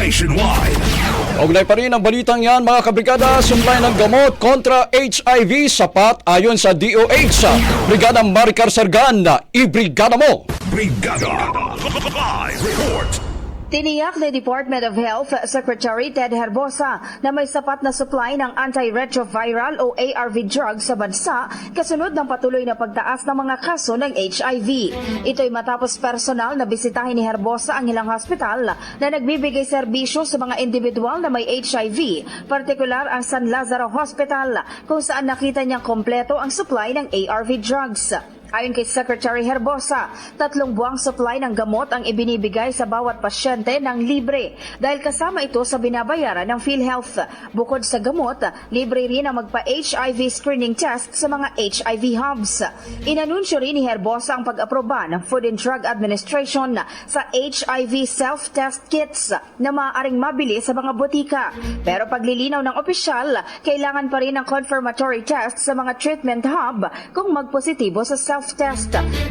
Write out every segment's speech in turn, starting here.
nationwide. Ugnay pa rin ang balitang yan mga kabrigada, supply ng gamot kontra HIV sapat ayon sa DOH. Brigada Maricar Sargan, ibrigada mo! Brigada Live Report. Tiniyak ni Department of Health Secretary Ted Herbosa na may sapat na supply ng antiretroviral o ARV drugs sa bansa kasunod ng patuloy na pagtaas ng mga kaso ng HIV. Ito'y matapos personal na bisitahin ni Herbosa ang ilang hospital na nagbibigay serbisyo sa mga individual na may HIV, partikular ang San Lazaro Hospital kung saan nakita niyang kompleto ang supply ng ARV drugs. Ayon kay Secretary Herbosa, 3 buwang supply ng gamot ang ibinibigay sa bawat pasyente ng libre dahil kasama ito sa binabayaran ng PhilHealth. Bukod sa gamot, libre rin ang magpa-HIV screening test sa mga HIV hubs. Inanunsyo rin ni Herbosa ang pag-aproba ng Food and Drug Administration sa HIV self-test kits na maaaring mabili sa mga botika. Pero paglilinaw ng opisyal, kailangan pa rin ng confirmatory test sa mga treatment hub kung magpositibo sa self-test.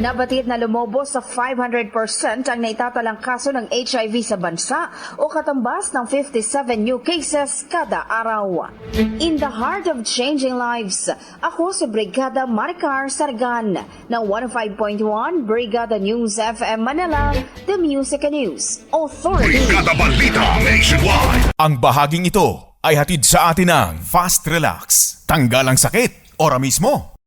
Nabatid na lumobo sa 500% ang naitatalang kaso ng HIV sa bansa o katambas ng 57 new cases kada araw. In the heart of changing lives, ako si Brigada Maricar Sargan ng 105.1 Brigada News FM Manila, The Music and News Authority. Brigada Balita Nationwide. Ang bahaging ito ay hatid sa atin ng Fast Relax. Tanggal ang sakit, ora mismo.